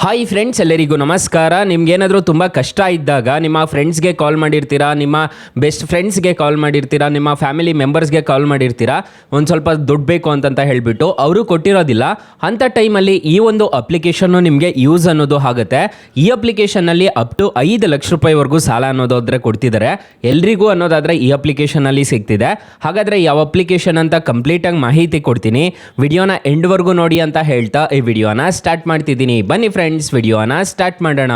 Hi friends, ಎಲ್ಲರಿಗೂ ನಮಸ್ಕಾರ. ನಿಮ್ಗೇನಾದರೂ ತುಂಬ ಕಷ್ಟ ಇದ್ದಾಗ ನಿಮ್ಮ ಫ್ರೆಂಡ್ಸ್ಗೆ ಕಾಲ್ ಮಾಡಿರ್ತೀರಾ, ನಿಮ್ಮ ಬೆಸ್ಟ್ ಫ್ರೆಂಡ್ಸ್ಗೆ ಕಾಲ್ ಮಾಡಿರ್ತೀರಾ, ನಿಮ್ಮ ಫ್ಯಾಮಿಲಿ ಮೆಂಬರ್ಸ್ಗೆ ಕಾಲ್ ಮಾಡಿರ್ತೀರಾ, ಒಂದು ಸ್ವಲ್ಪ ದುಡ್ಡು ಬೇಕು ಅಂತ ಹೇಳಿಬಿಟ್ಟು ಅವರು ಕೊಟ್ಟಿರೋದಿಲ್ಲ. ಅಂಥ ಟೈಮಲ್ಲಿ ಈ ಒಂದು ಅಪ್ಲಿಕೇಶನ್ನು ನಿಮಗೆ ಯೂಸ್ ಅನ್ನೋದು ಆಗುತ್ತೆ. ಈ ಅಪ್ಲಿಕೇಶನಲ್ಲಿ ಅಪ್ ಟು 5 ಲಕ್ಷ ರೂಪಾಯಿವರೆಗೂ ಸಾಲ ಅನ್ನೋದಾದರೆ ಕೊಡ್ತಿದ್ದಾರೆ. ಎಲ್ರಿಗೂ ಅನ್ನೋದಾದರೆ ಈ ಅಪ್ಲಿಕೇಶನಲ್ಲಿ ಸಿಗ್ತಿದೆ. ಹಾಗಾದರೆ ಯಾವ ಅಪ್ಲಿಕೇಶನ್ ಅಂತ ಕಂಪ್ಲೀಟಾಗಿ ಮಾಹಿತಿ ಕೊಡ್ತೀನಿ. ವಿಡಿಯೋನ ಎಂಡ್ವರೆಗೂ ನೋಡಿ ಅಂತ ಹೇಳ್ತಾ ಈ ವಿಡಿಯೋನ ಸ್ಟಾರ್ಟ್ ಮಾಡ್ತಿದ್ದೀನಿ. ಬನ್ನಿ ಫ್ರೆಂಡ್ಸ್, ವಿಡಿಯೋನ ಸ್ಟಾರ್ಟ್ ಮಾಡೋಣ.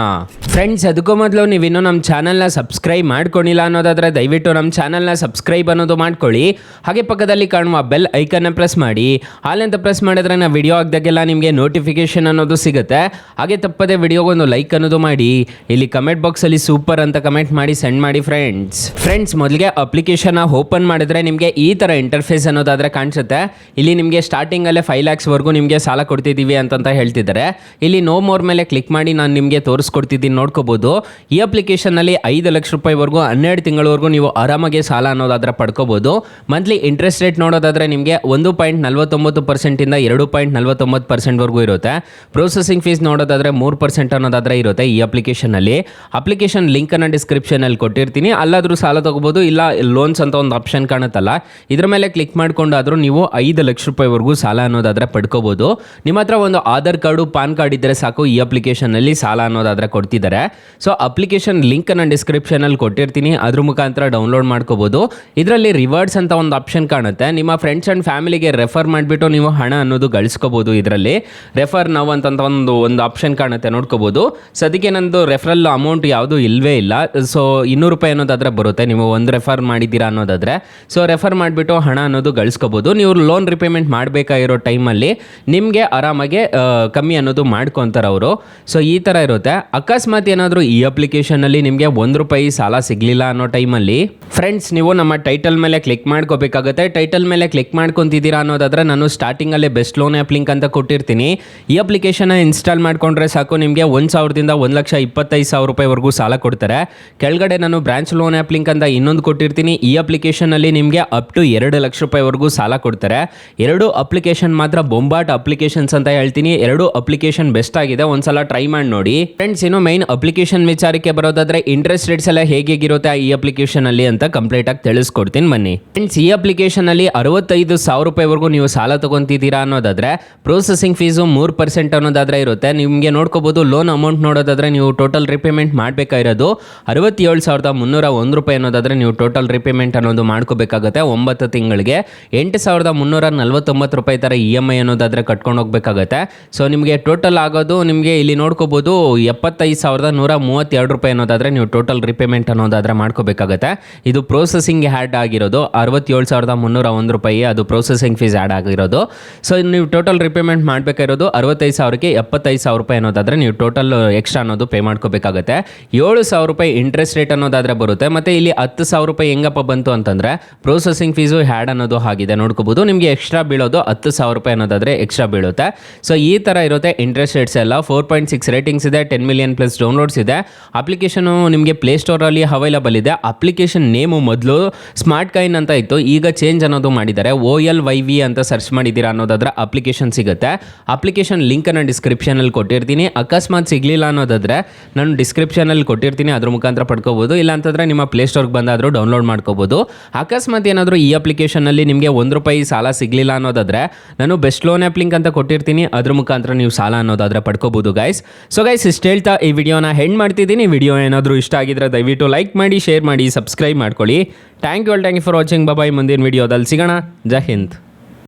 ಫ್ರೆಂಡ್ಸ್, ಅದಕ್ಕೂ ಮೊದಲು ನೀವಿನ್ನೂ ನಮ್ಮ ಚಾನಲ್ನ ಸಬ್ಸ್ಕ್ರೈಬ್ ಮಾಡ್ಕೊಂಡಿಲ್ಲ ಅನ್ನೋದಾದರೆ ದಯವಿಟ್ಟು ನಮ್ಮ ಚಾನಲ್ನ ಸಬ್ಸ್ಕ್ರೈಬ್ ಅನ್ನೋದು ಮಾಡ್ಕೊಳ್ಳಿ. ಹಾಗೆ ಪಕ್ಕದಲ್ಲಿ ಕಾಣುವ ಬೆಲ್ ಐಕನ್ನ ಪ್ರೆಸ್ ಮಾಡಿ. ಹಾಲಂತ ಪ್ರೆಸ್ ಮಾಡಿದ್ರೆ ನಾವು ವಿಡಿಯೋ ಹಾಕಿದಾಗೆಲ್ಲ ನಿಮಗೆ ನೋಟಿಫಿಕೇಶನ್ ಅನ್ನೋದು ಸಿಗುತ್ತೆ. ಹಾಗೆ ತಪ್ಪದೆ ವಿಡಿಯೋಗೊಂದು ಲೈಕ್ ಅನ್ನೋದು ಮಾಡಿ. ಇಲ್ಲಿ ಕಮೆಂಟ್ ಬಾಕ್ಸಲ್ಲಿ ಸೂಪರ್ ಅಂತ ಕಮೆಂಟ್ ಮಾಡಿ ಸೆಂಡ್ ಮಾಡಿ ಫ್ರೆಂಡ್ಸ್. ಮೊದಲಿಗೆ ಅಪ್ಲಿಕೇಶನ್ ಓಪನ್ ಮಾಡಿದ್ರೆ ನಿಮಗೆ ಈ ಥರ ಇಂಟರ್ಫೇಸ್ ಅನ್ನೋದಾದರೆ ಕಾಣಿಸುತ್ತೆ. ಇಲ್ಲಿ ನಿಮಗೆ ಸ್ಟಾರ್ಟಿಂಗಲ್ಲೇ 5 lakhsವರೆಗೂ ನಿಮಗೆ ಸಾಲ ಕೊಡ್ತಿದ್ದೀವಿ ಅಂತ ಹೇಳ್ತಿದ್ದಾರೆ. ಇಲ್ಲಿ ನೋ ಮೋರ್ ಮೇಲೆ ಕ್ಲಿಕ್ ಮಾಡಿ ನಾನು ನಿಮಗೆ ತೋರಿಸ್ಕೊಡ್ತಿದ್ದೀನಿ, ನೋಡ್ಕೋಬೋದು. ಈ ಅಪ್ಲಿಕೇಶನ್ನಲ್ಲಿ 5 ಲಕ್ಷ ರೂಪಾಯಿವರೆಗೂ 12 ತಿಂಗಳವರೆಗೂ ನೀವು ಆರಾಮಾಗಿ ಸಾಲ ಅನ್ನೋದಾದರೆ ಪಡ್ಕೋಬೋದು. ಮಂತ್ಲಿ ಇಂಟ್ರೆಸ್ಟ್ ರೇಟ್ ನೋಡೋದಾದರೆ ನಿಮಗೆ 1.49% ಇಂದ 2.49% ಇರುತ್ತೆ. ಪ್ರೊಸೆಸಿಂಗ್ ಫೀಸ್ ನೋಡೋದಾದರೆ 3% ಅನ್ನೋದಾದರೆ ಇರುತ್ತೆ ಈ ಅಪ್ಲಿಕೇಶನ್ನಲ್ಲಿ. ಅಪ್ಲಿಕೇಶನ್ ಲಿಂಕನ್ನು ಡಿಸ್ಕ್ರಿಪ್ಷನಲ್ಲಿ ಕೊಟ್ಟಿರ್ತೀನಿ. ಅಲ್ಲಾದರೂ ಸಾಲ ತೊಗೋಬೋದು, ಇಲ್ಲ ಲೋನ್ಸ್ ಅಂತ ಒಂದು ಆಪ್ಷನ್ ಕಾಣುತ್ತಲ್ಲ, ಇದ್ರ ಮೇಲೆ ಕ್ಲಿಕ್ ಮಾಡ್ಕೊಂಡಾದರೂ ನೀವು 5 ಲಕ್ಷ ರೂಪಾಯಿವರೆಗೂ ಸಾಲ ಅನ್ನೋದಾದರೆ ಪಡ್ಕೋಬೋದು. ನಿಮ್ಮ ಹತ್ರ ಒಂದು ಆಧಾರ್ ಕಾರ್ಡು, ಪಾನ್ ಕಾರ್ಡ್ ಇದ್ದರೆ ಸಾಕು, ಈ ಅಪ್ಲಿಕೇಶನ್ನಲ್ಲಿ ಸಾಲ ಅನ್ನೋದಾದರೆ ಕೊಡ್ತಿದ್ದಾರೆ. ಸೊ ಅಪ್ಲಿಕೇಶನ್ ಲಿಂಕನ್ನು ಡಿಸ್ಕ್ರಿಪ್ಷನಲ್ಲಿ ಕೊಟ್ಟಿರ್ತೀನಿ, ಅದ್ರ ಮುಖಾಂತರ ಡೌನ್ಲೋಡ್ ಮಾಡ್ಕೋಬೋದು. ಇದರಲ್ಲಿ ರಿವಾರ್ಡ್ಸ್ ಅಂತ ಒಂದು ಆಪ್ಷನ್ ಕಾಣುತ್ತೆ. ನಿಮ್ಮ ಫ್ರೆಂಡ್ಸ್ ಆ್ಯಂಡ್ ಫ್ಯಾಮಿಲಿಗೆ ರೆಫರ್ ಮಾಡಿಬಿಟ್ಟು ನೀವು ಹಣ ಅನ್ನೋದು ಗಳಿಸ್ಕೋಬೋದು. ಇದರಲ್ಲಿ ರೆಫರ್ ನಾವು ಅಂತ ಒಂದು ಆಪ್ಷನ್ ಕಾಣುತ್ತೆ, ನೋಡ್ಕೋಬೋದು. ಸದ್ಯಕ್ಕೆ ನಂದು ರೆಫರಲ್ ಅಮೌಂಟ್ ಯಾವುದೂ ಇಲ್ಲವೇ ಇಲ್ಲ. ಸೊ 200 ರೂಪಾಯಿ ಅನ್ನೋದಾದರೆ ಬರುತ್ತೆ ನೀವು ಒಂದು ರೆಫರ್ ಮಾಡಿದ್ದೀರಾ ಅನ್ನೋದಾದರೆ. ಸೊ ರೆಫರ್ ಮಾಡಿಬಿಟ್ಟು ಹಣ ಅನ್ನೋದು ಗಳಿಸ್ಕೋಬೋದು. ನೀವು ಲೋನ್ ರಿಪೇಮೆಂಟ್ ಮಾಡಬೇಕಾಗಿರೋ ಟೈಮಲ್ಲಿ ನಿಮಗೆ ಆರಾಮಾಗಿ ಕಮ್ಮಿ ಅನ್ನೋದು ಮಾಡ್ಕೊತಾರೆ ಅವರು. ಸೊ ಈ ಥರ ಇರುತ್ತೆ. ಅಕಸ್ಮಾತ್ ಏನಾದರೂ ಈ ಅಪ್ಲಿಕೇಶನಲ್ಲಿ ನಿಮಗೆ 1 ರೂಪಾಯಿ ಸಾಲ ಸಿಗಲಿಲ್ಲ ಅನ್ನೋ ಟೈಮಲ್ಲಿ ಫ್ರೆಂಡ್ಸ್, ನೀವು ನಮ್ಮ ಟೈಟಲ್ ಮೇಲೆ ಕ್ಲಿಕ್ ಮಾಡ್ಕೋಬೇಕಾಗುತ್ತೆ. ಟೈಟಲ್ ಮೇಲೆ ಕ್ಲಿಕ್ ಮಾಡ್ಕೊತಿದ್ದೀರಾ ಅನ್ನೋದಾದರೆ ನಾನು ಸ್ಟಾರ್ಟಿಂಗಲ್ಲೇ ಬೆಸ್ಟ್ ಲೋನ್ ಆ್ಯಪ್ ಲಿಂಕ್ ಅಂತ ಕೊಟ್ಟಿರ್ತೀನಿ. ಈ ಅಪ್ಲಿಕೇಶನ್ನ ಇನ್ಸ್ಟಾಲ್ ಮಾಡ್ಕೊಂಡ್ರೆ ಸಾಕು, ನಿಮಗೆ 1,000ದಿಂದ 1,25,000 ರೂಪಾಯಿವರೆಗೂ ಸಾಲ ಕೊಡ್ತಾರೆ. ಕೆಳಗಡೆ ನಾನು ಬ್ರಾಂಚ್ ಲೋನ್ ಆ್ಯಪ್ ಲಿಂಕ್ ಅಂತ ಇನ್ನೊಂದು ಕೊಟ್ಟಿರ್ತೀನಿ. ಈ ಅಪ್ಲಿಕೇಶನ್ನಲ್ಲಿ ನಿಮಗೆ ಅಪ್ ಟು 2 ಲಕ್ಷ ರೂಪಾಯಿವರೆಗೂ ಸಾಲ ಕೊಡ್ತಾರೆ. 2 ಅಪ್ಲಿಕೇಶನ್ ಮಾತ್ರ ಬೊಂಬಾಟ್ ಅಪ್ಲಿಕೇಶನ್ಸ್ ಅಂತ ಹೇಳ್ತೀನಿ. 2 ಅಪ್ಲಿಕೇಶನ್ ಬೆಸ್ಟ್ ಆಗಿದೆ, ಒಂದ್ಸಲ ಟ್ರೈ ಮಾಡಿ ನೋಡಿ ಫ್ರೆಂಡ್ಸ್. ಇನ್ನು ಮೈನ್ ಅಪ್ಲಿಕೇಶನ್ ವಿಚಾರಕ್ಕೆ ಬರೋದಾದ್ರೆ ಇಂಟ್ರೆಸ್ಟ್ ರೇಟ್ಸ್ ಎಲ್ಲ ಹೇಗಿರುತ್ತೆ ಈ ಅಪ್ಲಿಕೇಶನ್ ಅಲ್ಲಿ ಅಂತ ಕಂಪ್ಲೀಟ್ ಆಗಿ ತಿಳಿಸ್ಕೊಡ್ತೀನಿ, ಬನ್ನಿ ಫ್ರೆಂಡ್ಸ್. ಈ ಅಪ್ಲಿಕೇಶನ್ ಅಲ್ಲಿ 65,000 ರೂಪಾಯಿವರೆಗೂ ನೀವು ಸಾಲ ತಗೊಂತಿದ್ದೀರಾ ಅನ್ನೋದಾದ್ರೆ ಪ್ರೊಸೆಸಿಂಗ್ ಫೀಸು 3% ಅನ್ನೋದಾದ್ರೆ ಇರುತ್ತೆ. ನಿಮಗೆ ನೋಡ್ಕೋಬಹುದು. ಲೋನ್ ಅಮೌಂಟ್ ನೋಡೋದಾದ್ರೆ ನೀವು ಟೋಟಲ್ ರಿಪೇಮೆಂಟ್ ಮಾಡಬೇಕಾಗಿರೋದು 67,301 ರೂಪಾಯಿ ಅನ್ನೋದಾದ್ರೆ ನೀವು ಟೋಟಲ್ ರಿಪೇಮೆಂಟ್ ಅನ್ನೋದು ಮಾಡ್ಕೋಬೇಕಾಗುತ್ತೆ. 9 ತಿಂಗಳಿಗೆ 8,349 ರೂಪಾಯಿ ತರ EMI ಅನ್ನೋದಾದ್ರೆ ಕಟ್ಕೊಂಡು ಹೋಗ್ಬೇಕಾಗತ್ತೆ. ಸೊ ನಿಮಗೆ ಟೋಟಲ್ ಆಗೋದು ನಿಮಗೆ ಇಲ್ಲಿ ನೋಡ್ಕೋಬಹುದು 75,132 ರೂಪಾಯಿ ಅನ್ನೋದಾದ್ರೆ ನೀವು ಟೋಟಲ್ ರಿಪೇಮೆಂಟ್ ಅನ್ನೋದಾದ್ರೆ ಮಾಡ್ಕೋಬೇಕಾಗತ್ತೆ. ಇದು ಪ್ರೊಸೆಸಿಂಗ್ ಆ್ಯಡ್ ಆಗಿರೋದು 67,301 ರೂಪಾಯಿ, ಅದು ಪ್ರೊಸೆಸಿಂಗ್ ಫೀಸ್ ಆ್ಯಡ್ ಆಗಿರೋದು. ಸೊ ನೀವು ಟೋಟಲ್ ರಿಪೇಮೆಂಟ್ ಮಾಡಬೇಕಾಗಿರೋದು 65,000ಕ್ಕೆ 75,000 ರೂಪಾಯಿ ಅನ್ನೋದಾದ್ರೆ ನೀವು ಟೋಟಲ್ ಎಕ್ಸ್ಟ್ರಾ ಅನ್ನೋದು ಪೇ ಮಾಡ್ಕೋಬೇಕಾಗುತ್ತೆ. 7,000 ರೂಪಾಯಿ ಇಂಟ್ರೆಸ್ಟ್ ರೇಟ್ ಅನ್ನೋದಾದ್ರೆ ಬರುತ್ತೆ. ಮತ್ತೆ ಇಲ್ಲಿ 10,000 ರೂಪಾಯಿ ಹೆಂಗಪ್ಪ ಬಂತು ಅಂತಂದ್ರೆ ಪ್ರೊಸೆಸಿಂಗ್ ಫೀಸು ಹ್ಯಾಡ್ ಅನ್ನೋದು ಆಗಿದೆ, ನೋಡ್ಕೋಬಹುದು. ನಿಮಗೆ ಎಕ್ಸ್ಟ್ರಾ ಬೀಳೋದು 10,000 ರೂಪಾಯಿ ಅನ್ನೋದಾದ್ರೆ ಎಕ್ಸ್ಟ್ರಾ ಬೀಳುತ್ತೆ. ಸೊ ಈ ಥರ ಇರುತ್ತೆ ಇಂಟ್ರೆಸ್ಟ್ ರೇಟ್ಸ್ ಎಲ್ಲ. 4.6 ರೇಟಿಂಗ್ಸ್ ಇದೆ, 10 ಮಿಲಿಯನ್ ಪ್ಲಸ್ ಡೌನ್ಲೋಡ್ಸ್ ಇದೆ. ಅಪ್ಲಿಕೇಶನು ನಿಮಗೆ ಪ್ಲೇಸ್ಟೋರಲ್ಲಿ ಅವೈಲಬಲ್ ಇದೆ. ಅಪ್ಲಿಕೇಶನ್ ನೇಮು ಮೊದಲು ಸ್ಮಾರ್ಟ್ ಕಾಯಿನ್ ಅಂತ ಇತ್ತು, ಈಗ ಚೇಂಜ್ ಅನ್ನೋದು ಮಾಡಿದ್ದಾರೆ. OLYV ಅಂತ ಸರ್ಚ್ ಮಾಡಿದ್ದೀರಾ ಅನ್ನೋದಾದ್ರೆ ಅಪ್ಲಿಕೇಶನ್ ಸಿಗುತ್ತೆ. ಅಪ್ಲಿಕೇಶನ್ ಲಿಂಕನ್ನು ಡಿಸ್ಕ್ರಿಪ್ಷನಲ್ಲಿ ಕೊಟ್ಟಿರ್ತೀನಿ. ಅಕಸ್ಮಾತ್ ಸಿಗಲಿಲ್ಲ ಅನ್ನೋದಾದರೆ ನಾನು ಡಿಸ್ಕ್ರಿಪ್ಷನಲ್ಲಿ ಕೊಟ್ಟಿರ್ತೀನಿ, ಅದ್ರ ಮುಖಾಂತರ ಪಡ್ಕೋಬೋದು. ಇಲ್ಲ ಅಂತಂದರೆ ನಿಮ್ಮ ಪ್ಲೇಸ್ಟೋರ್ಗೆ ಬಂದಾದರೂ ಡೌನ್ಲೋಡ್ ಮಾಡ್ಕೋಬೋದು. ಅಕಸ್ಮಾತ್ ಏನಾದರೂ ಈ ಅಪ್ಲಿಕೇಶನಲ್ಲಿ ನಿಮಗೆ 1 ರೂಪಾಯಿ ಸಾಲ ಸಿಗಲಿಲ್ಲ ಅನ್ನೋದಾದರೆ ನಾನು ಬೆಸ್ಟ್ ಲೋನ್ ಆ್ಯಪ್ ಲಿಂಕ್ ಅಂತ ಕೊಟ್ಟಿರ್ತೀನಿ, ಅದ್ರ ಮುಖಾಂತರ ನೀವು ಸಾಲ ಅನ್ನೋದಾದರೆ ಪಡ್ಕೋಬೋದು ಗೈಸ್. ಸೊ ಗೈಸ್, ಇಷ್ಟು ಹೇಳ್ತಾ ಈ ವಿಡಿಯೋನ ಹೆಂಡ್ ಮಾಡ್ತಿದ್ದೀನಿ. ವಿಡಿಯೋ ಏನಾದರೂ ಇಷ್ಟ ಆಗಿದ್ರೆ ದಯವಿಟ್ಟು ಲೈಕ್ ಮಾಡಿ, ಶೇರ್ ಮಾಡಿ, ಸಬ್ಸ್ಕ್ರೈಬ್ ಮಾಡ್ಕೊಳ್ಳಿ. Thank you for watching. Bye. ಮುಂದಿನ ವಿಡಿಯೋದಲ್ಲಿ ಸಿಗೋಣ. ಜೈ ಹಿಂದ್.